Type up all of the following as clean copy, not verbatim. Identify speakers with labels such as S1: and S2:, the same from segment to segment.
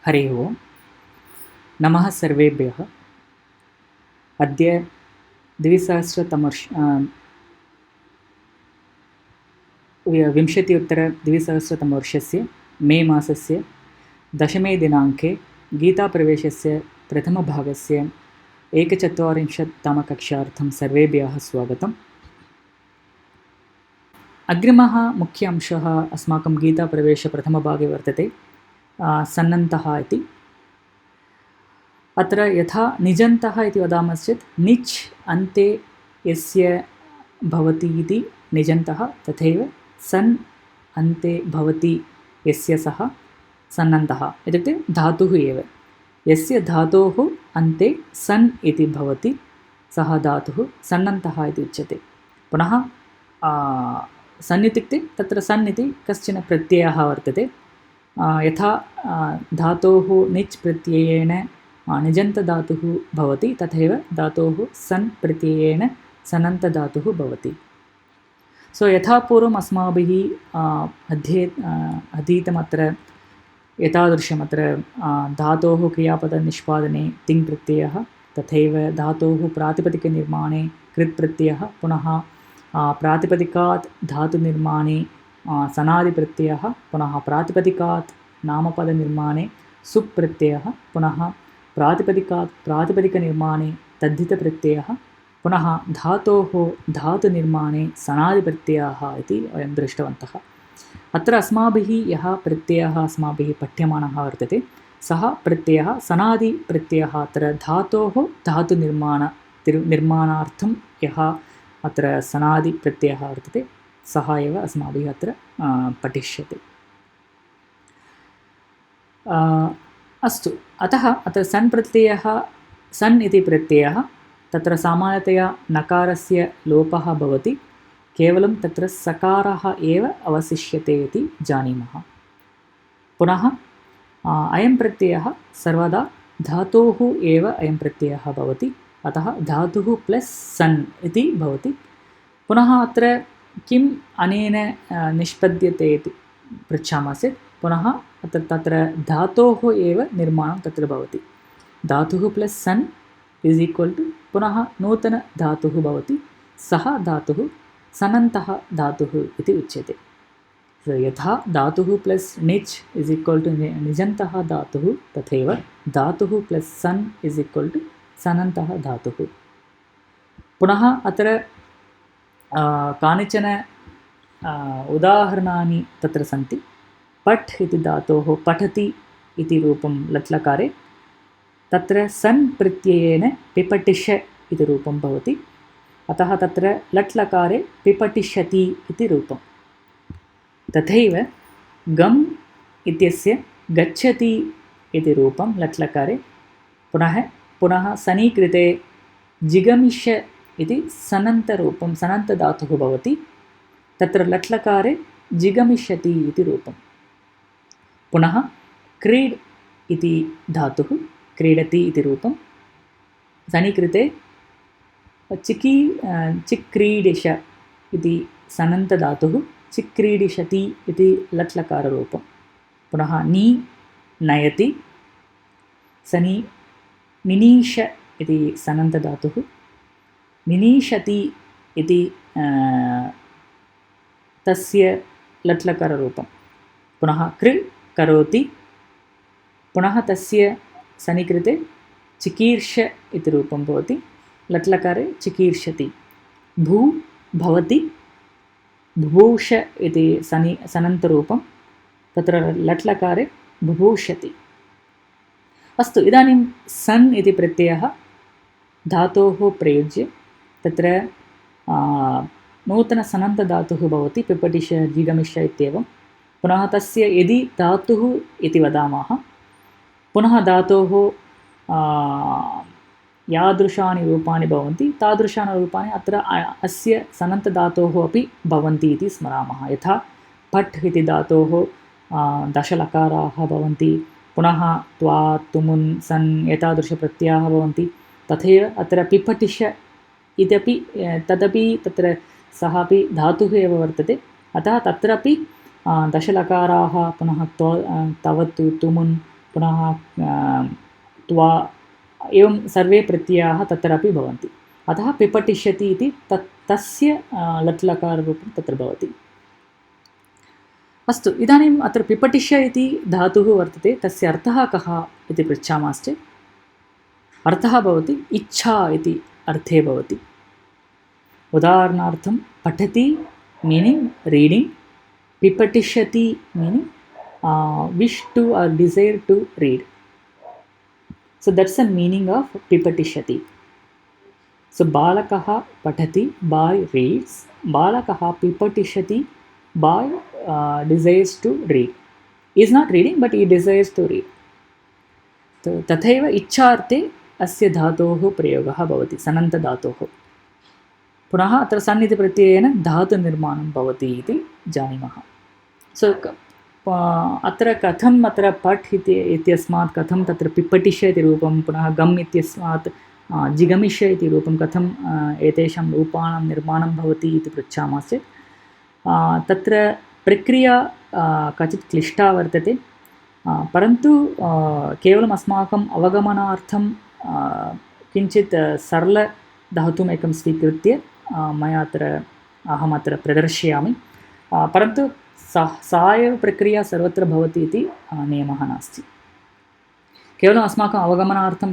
S1: हरि ओम्। नमः सर्वेभ्यः। अद्य 2020-2021 मे मासस्य 10मे दिनाङ्के गीताप्रवेशस्य प्रथमभागस्य 41तमकक्षार्थं सर्वेभ्यः स्वागतम्। अग्रिमः मुख्य अंशः अस्माकं गीताप्रवेशप्रथमभागे वर्तते सन्नन्तः इति। अत्र यथा निजन्तः इति वदामश्चेत् निच् अन्ते यस्य भवति इति निजन्तः, तथैव सन् अन्ते भवति यस्य सः सन्नन्तः। इत्युक्ते धातुः एव, यस्य धातोः अन्ते सन् इति भवति सः धातुः सन्नन्तः इति उच्यते। पुनः सन् इत्युक्ते तत्र सन् इति कश्चन प्रत्ययः वर्तते। यथा धातोः निच् प्रत्ययेन निजन्तधातुः भवति, तथैव धातोः सन् प्रत्ययेन सनन्तधातुः भवति। सो यथा पूर्वम् अस्माभिः अधीतमत्र एतादृशमत्र धातोः क्रियापदनिष्पादने तिङ् प्रत्ययः, तथैव धातोः प्रातिपदिकनिर्माणे कृत् प्रत्ययः, पुनः प्रातिपदिकात् धातुनिर्माणे सनादिप्रत्ययः, पुनः प्रातिपदिकात् नामपदनिर्माणे सुप् प्रत्ययः, पुनः प्रातिपदिकात् प्रातिपदिकनिर्माणे तद्धितप्रत्ययः, पुनः धातोः धातुनिर्माणे सनादिप्रत्ययः इति वयं दृष्टवन्तः। अत्र अस्माभिः यः प्रत्ययः अस्माभिः पठ्यमानः वर्तते, सः प्रत्ययः सनादिप्रत्ययः। अत्र धातोः धातुनिर्माणार्थं यः अत्र सनादिप्रत्ययः वर्तते, सः एव अस्माभिः अत्र पठिष्यते। अस्तु, अतः अत्र सन् प्रत्ययः, सन् इति प्रत्ययः तत्र सामान्यतया नकारस्य लोपः भवति, केवलं तत्र सकारः एव अवशिष्यते इति जानीमः। पुनः अयं प्रत्ययः सर्वदा धातोः एव अयं प्रत्ययः भवति, अतः धातुः प्लस् सन् इति भवति। पुनः अत्र किम् अनेन निष्पद्यते इति पृच्छामः चेत्, पुनः तत्र धातोः एव निर्माणं तत्र भवति। धातुः प्लस् सन् इस् ఈక్వల్ टु पुनः नूतनधातुः भवति, सः धातुः सनन्तः धातुः इति उच्यते। यथा धातुः प्लस् निच् इस् ఈక్వల్ टु निजन्तः धातुः, तथैव धातुः प्लस् सन् इस् ఈక్వల్ टु सनन्तः धातुः। पुनः अत्र कानिचन उदाहरणानि तत्र सन्ति। पठ् इति धातोः पठति इति रूपं लट्लकारे, तत्र सन् प्रत्ययेन पिपठिष इति रूपं भवति, अतः तत्र लट्लकारे पिपठिष्यति इति रूपं। तथैव गम् इत्यस्य गच्छति इति रूपं लट्लकारे, पुनः सनीकृते जिगमिष इति सनन्तरूपं सनन्तधातुः भवति, तत्र लट्लकारे जिगमिष्यति इति रूपं। पुनः क्रीड् इति धातुः क्रीडति इति रूपं, सनीकृते चिक्रीडिष इति सनन्तधातुः चिक्रीडिषति इति लट्लकाररूपं। पुनः नी नयति, सनी निनीष इति सनन्तधातुः निनीषति इति तस्य लट्लकाररूपं। पुनः कृ करोति, पुनः तस्य सनीकृते चिकीर्ष इति रूपं भवति, लट्लकारे चिकीर्षति। भू भवति, बुभूष इति सनन्तरूपं, तत्र लट्लकारे बुभूषति। अस्तु, इदानीं सन् इति प्रत्ययः धातोः प्रयुज्य तत्र नूतनसनन्तधातुः भवति, पिपठिष जिगमिष इत्येवं। पुनः तस्य यदि धातुः इति वदामः, पुनः धातोः यादृशानि रूपाणि भवन्ति तादृशानि रूपाणि अत्र अस्य सनन्तधातोः अपि भवन्ति इति स्मरामः। यथा पठ् इति धातोः दशलकाराः भवन्ति, पुनः त्वा तुमुन् सन् एतादृशप्रत्ययाः भवन्ति, तथैव अत्र पिपठिष इत्यपि तदपि तत्र सः अपि धातुः एव वर्तते, अतः तत्रापि दशलकाराः, पुनः तवत् तुमुन् पुनः त्वा एवं सर्वे प्रत्ययाः तत्रापि भवन्ति। अतः पिपठिष्यति इति तस्य लट् लकाररूपं तत्र भवति। अस्तु, इदानीम् अत्र पिपठिष्य इति धातुः वर्तते, तस्य अर्थः कः इति पृच्छामश्चेत् अर्थः भवति इच्छा इति अर्थे भवति। उदाहरणार्थं पठति मीनिङ्ग् रीडिङ्ग्, पिपठिष्यति meaning wish to or desire to read. So that's the meaning of pipatishyati. So balakaha patati, boy reads. Balakaha pipatishyati, boy desires to read. He is not reading but he desires to read. So तथैव इच्छार्थे अस्य धातोः प्रयोगः भवति, सनन्तधातोः। पुनः अत्र सन् इति प्रत्ययेन धातुनिर्माणं भवति इति जानीमः। सो अत्र कथम् अत्र पठ् इत्यस्मात् कथं तत्र पिपठिष्य इति रूपं, पुनः गम् इत्यस्मात् जिगमिष्य इति रूपं कथम् एतेषां रूपाणां निर्माणं भवति इति पृच्छामश्चेत् तत्र प्रक्रिया काचित् क्लिष्टा वर्तते, परन्तु केवलम् अस्माकम् अवगमनार्थं किञ्चित् सरलधातुम् एकं स्वीकृत्य अहम् अत्र प्रदर्शयामि, परन्तु सा एव प्रक्रिया सर्वत्र भवति इति नियमः नास्ति। केवलम् अस्माकम् अवगमनार्थं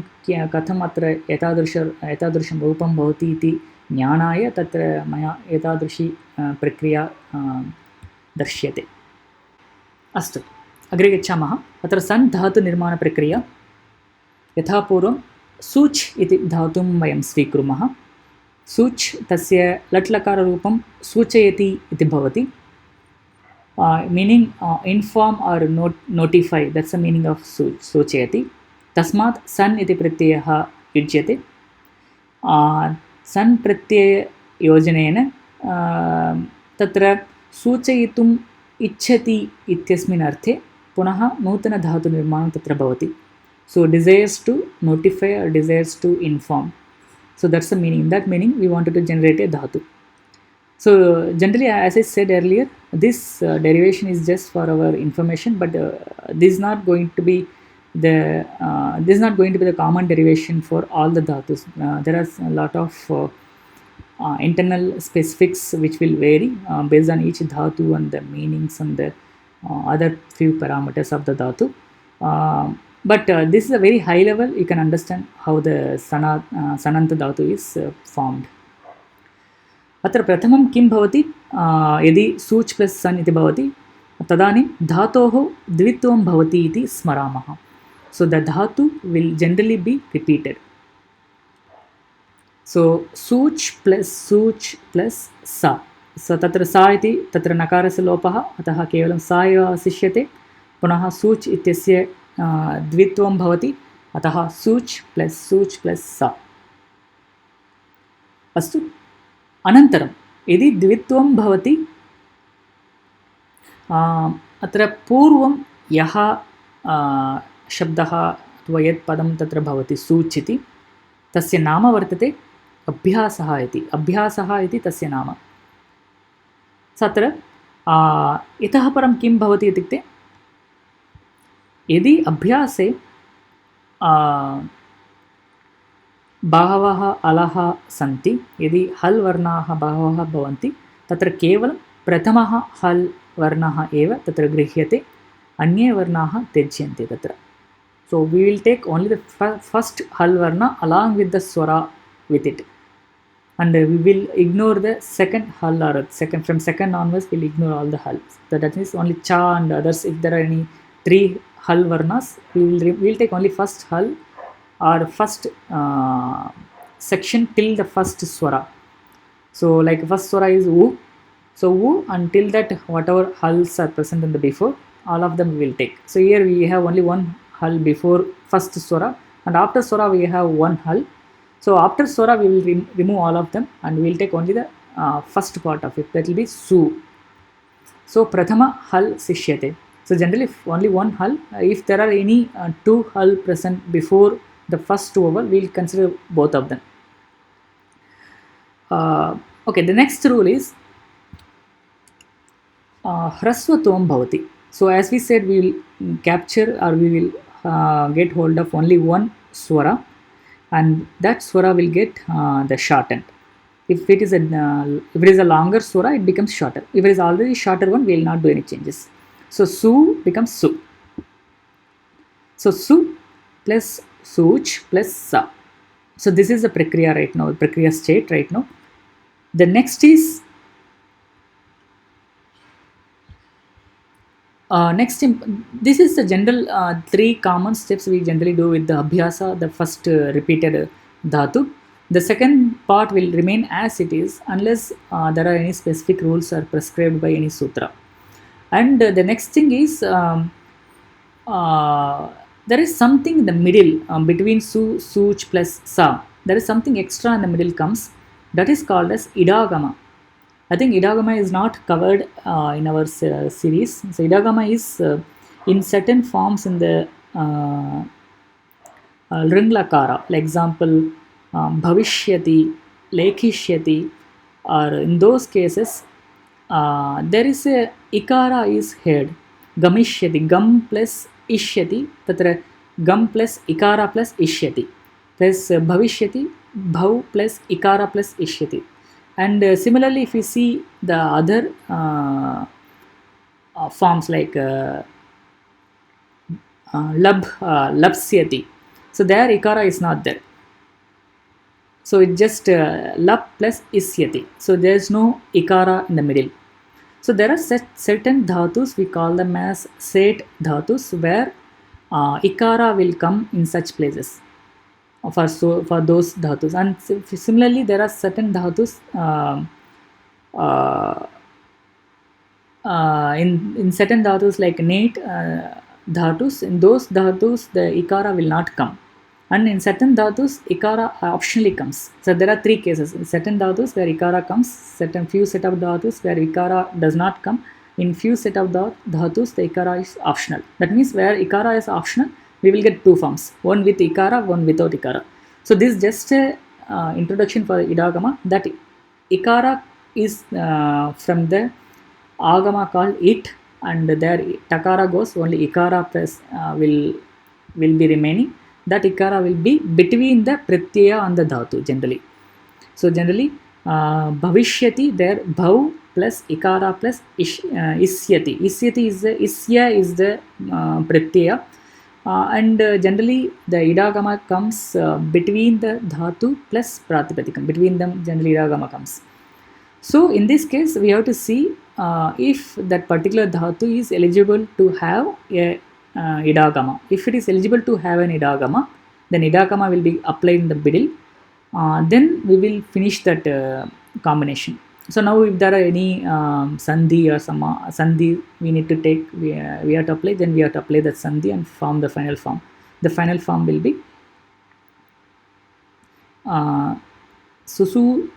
S1: कथम् अत्र एतादृशं रूपं भवति इति ज्ञानाय तत्र मया एतादृशी प्रक्रिया दर्श्यते। अस्तु, अग्रे गच्छामः। अत्र सन् धातुनिर्माणप्रक्रिया यथा पूर्वं सूच् इति धातुं वयं स्वीकुर्मः। सूच् तस्य लट् लकाररूपं सूचयति इति भवति। Meaning inform or notify, that's the meaning of सूचयति। तस्मात् सन् इति प्रत्ययः युज्यते। सन् प्रत्यययोजनेन तत्र सूचयितुम् इच्छति इत्यस्मिन् अर्थे पुनः नूतनधातुनिर्माणं तत्र भवति। So desires to notify or desires to inform. So that's the meaning. In that meaning we wanted to generate a dhatu. So generally, as I said earlier, this derivation is just for our information, but this is not going to be the common derivation for all the dhatus. There are a lot of internal specifics which will vary based on each dhatu and the meanings and the other few parameters of the dhatu. But this is a very high level. You can understand how the sananta dhatu is formed. अत्र प्रथमं किं भवति, यदि सूच् plus सन् इति भवति तदानीं धातोः द्वित्वं भवति इति स्मरामः। सो द धातु will generally be repeated. So सूच् प्लस् सा, सो तत्र सा इति तत्र नकारस्य लोपः, अतः केवलं सा एव अवशिष्यते। पुनः सूच् इत्यस्य द्वित्वं भवति, अतः सूच् प्लस् सा। अस्तु, अनन्तरं यदि द्वित्वं भवति अत्र पूर्वं यः शब्दः अथवा यत् पदं तत्र भवति सूच् इति, तस्य नाम वर्तते अभ्यासः इति। अभ्यासः इति तस्य नाम। तत्र इतः परं किं भवति इत्युक्ते, यदि अभ्यासे बहवः अलः सन्ति, यदि हल् वर्णाः बहवः भवन्ति, तत्र केवलं प्रथमः हल् वर्णः एव तत्र गृह्यते, अन्ये वर्णाः त्यज्यन्ते तत्र। So we will take only the first hal varna along with the swara with it, and we will ignore the second hal or from second onwards we will ignore all the hals. So that means only cha and others. If there are any three hal varnas, we will take only first hal or first section till the first swara. So like first swara is u, so u until that whatever hals are present in the before, all of them we will take. So here we have only one hal before first swara, and after swara we have one hal. So after swara we will remove all of them and we will take only the first part of it, that will be su. So prathama hal sishyate. So generally only one hal. If there are any two hal present before the first two vowel, we will consider both of them. Okay, the next rule is hrasvatvam bhavati. So as we said, we will capture or we will get hold of only one swara, and that swara will get the shortened. If it is a longer swara, it becomes shorter. If it is already shorter one, we will not do any changes. So su becomes su. So su plus such plus sa. So this is the prakriya right now, prakriya state right now. The next is this is the general three common steps we generally do with the abhyasa. The first repeated dhatu. The second part will remain as it is unless there are any specific rules or prescribed by any sutra. And the next thing is there is something in the middle between su, such plus sa. There is something extra in the middle comes, that is called as idagama. I think idagama is not covered in our series. So idagama is in certain forms in the ringlakara. Like example, bhavishyati, lekhishyati, or in those cases there is a ikara is heard. Gamishyati, gam plus ishyati, tatra gam plus ikara plus ishyati, plus bhavishyati, bhav plus ikara plus ishyati. And similarly, if you see the other forms like labsyati, so there ikara is not there. So it just lab plus isyati. So there is no ikara in the middle. So there are certain dhatus, we call them as set dhatus, where ikara will come in such places for those dhatus. And similarly, there are certain dhatus in certain dhatus like nate dhatus. In those dhatus, the ikara will not come. And in certain dhatus, ikara optionally comes. So there are three cases. In certain dhatus where ikara comes, certain few set of dhatus where ikara does not come. In few set of dhatus, the ikara is optional. That means where ikara is optional, we will get two forms, one with ikara, one without ikara. So this is just a introduction for idagama, that ikara is from the agama called it, and there takara goes, only ikara plus will be remaining. That ikara will be between the pratyaya and the dhatu generally. So generally bhavishyati, there bhav plus ikara plus isyati. Isyati is the isya is the pratyaya, and generally the idagama comes between the dhatu plus pratipadikam. Between them generally idagama comes. So in this case we have to see if that particular dhatu is eligible to have a idagama. If it is eligible to have an idagama, then idagama will be applied in the middle. Then we will finish that combination. So now if there are any sandhi or some sandhi we need to take, we have to apply, then we have to apply that sandhi and form the final form. The final form will be susu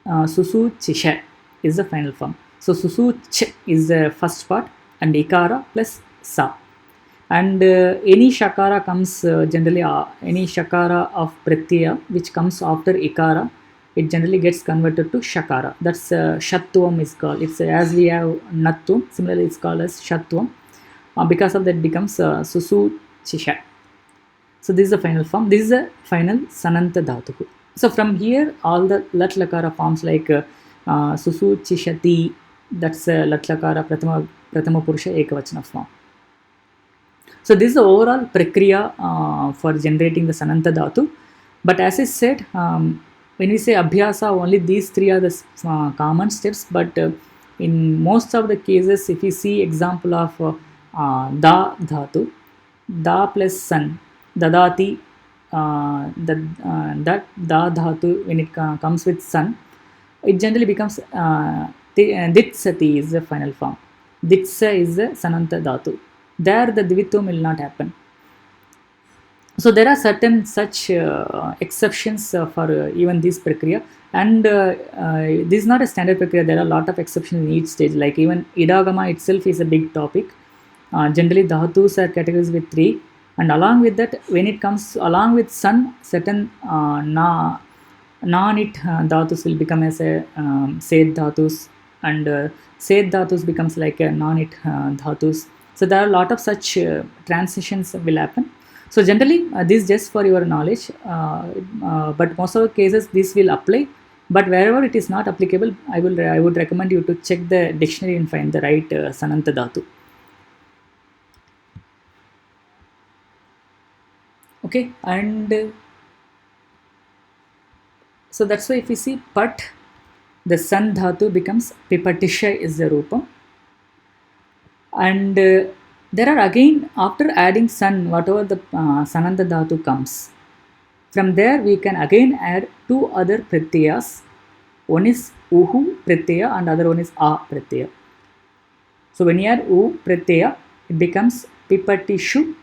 S1: chisha is the final form. So susu ch is the first part, and ikara plus sa. And any shakara comes generally any shakara of pratyaya which comes after ikara, it generally gets converted to shakara. That's shatvam is called. It's as we have natvam, similarly it's called as shatvam. Because of that it becomes susu chisha. So this is the final form. This is the final sananta dhatu. So from here all the lat lakara forms like susu chishati, that's lat lakara pratama purusha ekavachana form. So this is the overall prakriya for generating the sananta dhatu. But as I said, when we say abhyasa, only these three are the common steps. But in most of the cases, if you see example of da dhatu, da plus san, dadati, that da dhatu, when it comes with san, it generally becomes ditsati is the final form. Ditsa is the sananta dhatu. There the dvitvam will not happen. So there are certain such exceptions for even this prakriya, and this is not a standard prakriya. There are a lot of exceptions in each stage. Like even idagama itself is a big topic. Generally dhatus are categorized with three, and along with that, when it comes along with sun, certain non-it dhatus will become as a sed dhatus, and sed dhatus becomes like a non-it dhatus. So there are a lot of such transitions will happen. So generally this is just for your knowledge, but most of the cases this will apply, but wherever it is not applicable, I would recommend you to check the dictionary and find the right sananta dhatu. Okay, and so that's why if you see pat, the san dhatu becomes pipatisha is the rupam. And there are again, after adding san, whatever the sananta dhatu comes, from there we can again add two other pratyayas. One is uhu pratyaya and other one is a pratyaya. So when you add u pratyaya, it becomes pipatishu.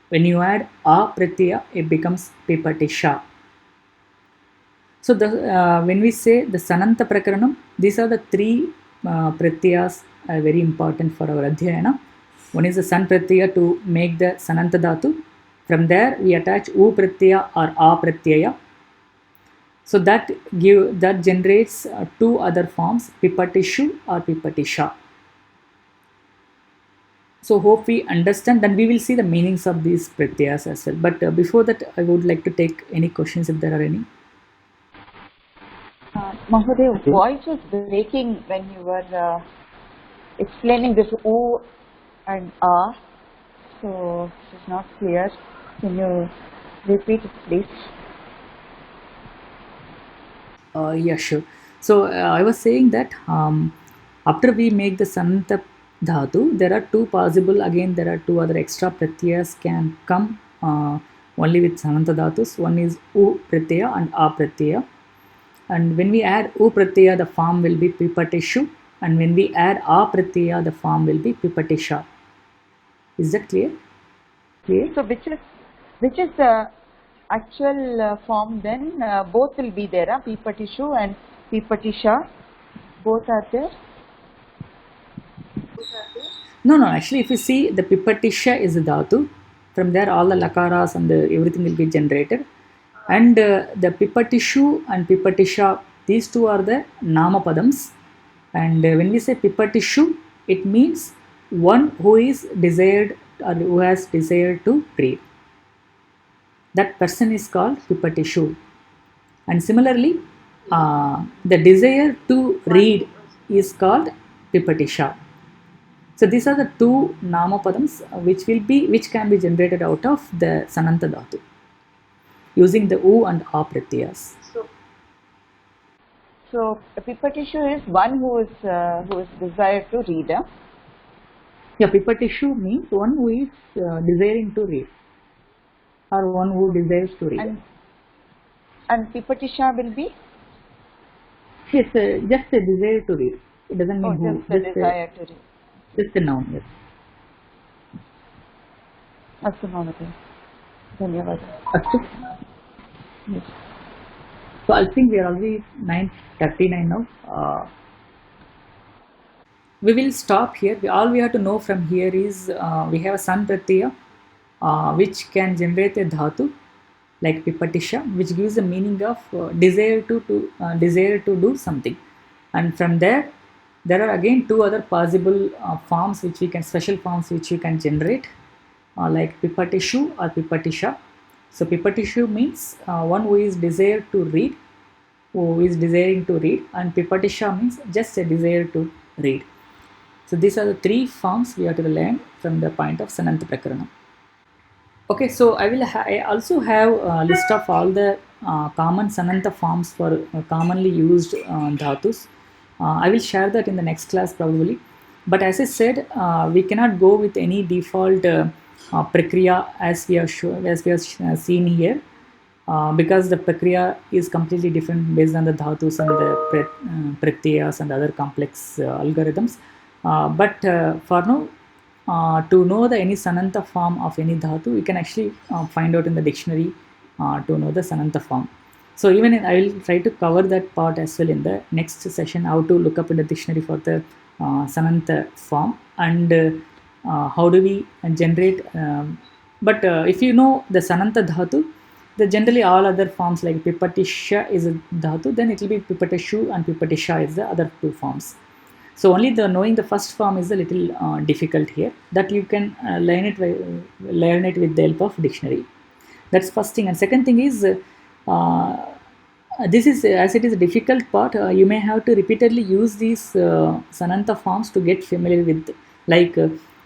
S1: When you add a pratyaya, it becomes pipatisha. So when we say the sananta prakaranam, these are the three pratyayas are very important for our adhyayana. One is the san pratyaya to make the sananta dhatu. From there we attach u pratyaya or a pratyaya. So that generates two other forms, pipatishu or pipatisha. So hope we understand. Then we will see the meanings of these pratyayas as well. But before that, I would like to take any questions if there are any.
S2: Mahoday, voice was breaking when you were explaining this O and A, so it is not clear. Can you repeat it, please?
S1: Yeah, sure. So I was saying that after we make the sananta dhatu, there are two possible, again there are two other extra pratyayas can come only with sananta dhatus. One is u pratyaya and a pratyaya. And when we add u pratyaya, the form will be pipatishu, and when we add a pratyaya, the form will be pipatisha. Is that clear? Clear?
S2: So which is the actual form then? Both will be there, pipatishu and pipatisha, both are there?
S1: No, actually if you see, the pipatisha is the dhatu. From there all the lakaras and everything will be generated. And the pipatishu and pipatisha, these two are the namapadams. And when we say pipatishu, it means one who is desired or who has desired to read. That person is called pipatishu. And similarly, the desire to read is called pipatisha. So these are the two namapadams which can be generated out of the sananta dhatu using the u and a pratyayas.
S2: So pipatishu is one who is desired to read.
S1: Yeah, pipatishu means one who is desiring to read, or one who desires to read.
S2: And pipatisha will be?
S1: Yes, just a desire to read. It doesn't mean who.
S2: Just a desire to read.
S1: Just a noun, yes.
S2: Astu Mahoday. Dhanyavad.
S1: Astu. Yes. So I think we are already 9:39 now. We will stop here. All we have to know from here is we have a san pratyaya which can generate a dhatu like pipatisha, which gives the meaning of desire to do something. And from there are again two other possible forms special forms which we can generate like pipatishu or pipatisha. So pipatishu means one who is desired to read, who is desiring to read, and pipatisha means just a desire to read. So these are the three forms we have to learn from the point of sananta prakaranam. Okay, so I also have a list of all the common sananta forms for commonly used dhatus. I will share that in the next class probably. But as I said, we cannot go with any default prakriya as we have seen here, because the prakriya is completely different based on the dhatus and the pratyayas and other complex algorithms. But for now, to know any sananta form of any dhatu, we can actually find out in the dictionary to know the sananta form. So even I will try to cover that part as well in the next session, how to look up in the dictionary for the sananta form and how do we generate. But if you know the sananta dhatu, then generally all other forms like pipatisha is a dhatu, then it will be pipatishu and pipatisha is the other two forms. So only the knowing the first form is a little difficult here. That you can learn it with the help of dictionary. That's first thing. And second thing is, this is as it is a difficult part. You may have to repeatedly use these sananta forms to get familiar with, like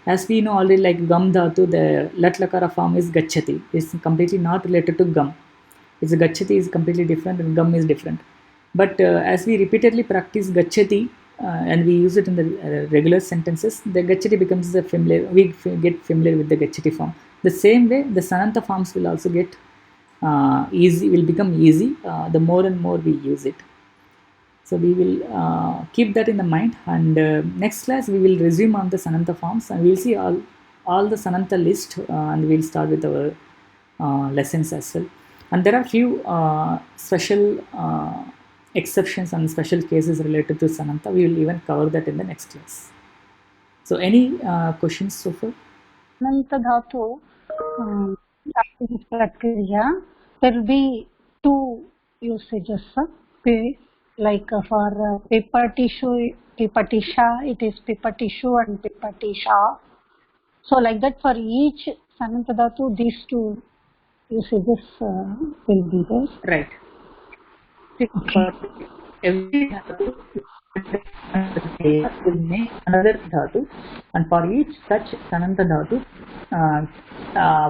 S1: as we know already, like gam dhatu, the lat lakara form is gachati. It's completely not related to gum. It's gachati is completely different and gum is different. But as we repeatedly practice gachati and we use it in the regular sentences, the gachati becomes the familiar. We get familiar with the gachati form. The same way, the sananta forms will also get easy. Will become easy the more and more we use it. So we will keep that in the mind. And next class we will resume on the sananta forms, and we will see all the sananta list, and we will start with our lessons as well. And there are few special exceptions and special cases related to sananta. We will even cover that in the next class. So any questions so far?
S3: Sananta dhatu prakriya, there will be two usages, like for pipatishu, pipatisha, it is pipatishu and pipatisha. So like that, for each sananta dhatu, these two usages will be there.
S1: Right. For every dhatu will make another dhatu, and for each such sananta dhatu,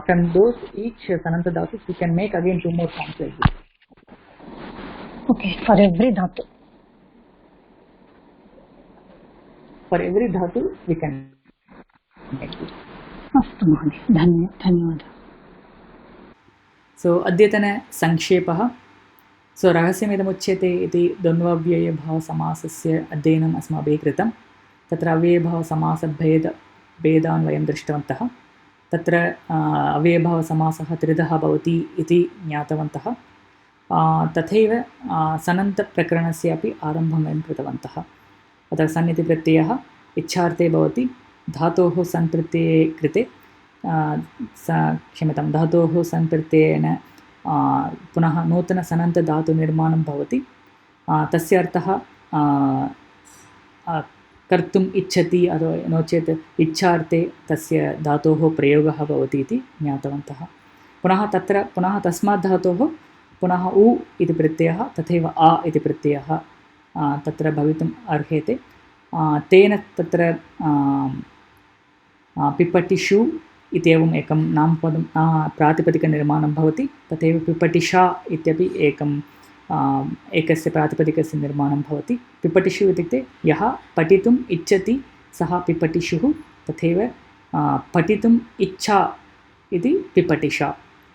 S1: from those each sananta dhatus we can make again two more forms like this.
S3: Okay, for every dhatu.
S1: For every dhatu we can make this.
S3: अस्तु महोदय, धन्यवादः.
S1: So अद्यतन संक्षेपः. So रहस्यमिदमुच्यते इति द्वन्द्वाव्ययभावसमासस्य अध्ययनम् अस्माभिः कृतं. तत्र अव्ययभावसमासभेदान् वयं दृष्टवन्तः. तत्र अव्ययभावसमासः त्रिधः भवति इति ज्ञातवन्तः. तथैव सनन्तप्रकरणस्यापि आरम्भं वयं कृतवन्तः. अतः सन् इति प्रत्ययः इच्छार्थे भवति. धातोः सन् प्रत्यये कृते क्षम्यतां, धातोः सन् प्रत्ययेन पुनः नूतनसनन्तधातुनिर्माणं भवति. तस्य अर्थः कर्तुम् इच्छति अथवा नो चेत् इच्छार्थे तस्य धातोः प्रयोगः भवति इति ज्ञातवन्तः. पुनः तत्र पुनः तस्मात् धातोः पुनः उ इति प्रत्ययः तथैव आ इति प्रत्ययः तत्र भवितुम् अर्हते. तेन तत्र पिपटिषु इत्येवम् एकं नामपदं प्रातिपदिकनिर्माणं भवति. तथैव पिपटिषा इत्यपि एकस्य प्रातिपदिकस्य निर्माणं भवति. पिपटिषु इत्युक्ते यः पठितुम् इच्छति सः पिपटिषुः, तथैव पठितुम् इच्छा इति पिपटिषा.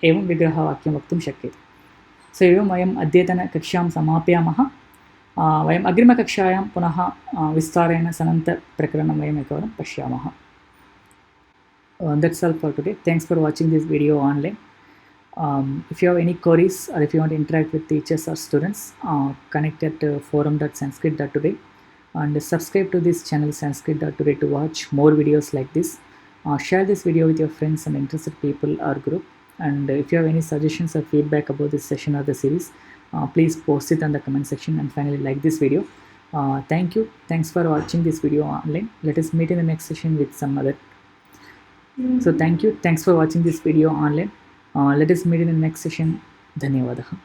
S1: एवं विग्रहवाक्यं वक्तुं शक्यते. सो एवं वयम् अद्यतनकक्षां समापयामः. वयम् अग्रिमकक्षायां पुनः विस्तारेण सनन्तप्रकरणं वयम् एकवारं पश्यामः. That's all for today. Thanks for watching this video online. If you have any queries or if you want to interact with teachers or students, connect at forum.sanskrit.today and subscribe to this channel sanskrit.today to watch more videos like this. Share this video with your friends and interested people or group. And if you have any suggestions or feedback about this session or the series, please post it in the comment section, and finally like this video. Thank you. Thanks for watching this video online. Let us meet in the next session with some other. So thank you. Thanks for watching this video online. Let us meet in the next session. Dhanyavadaha.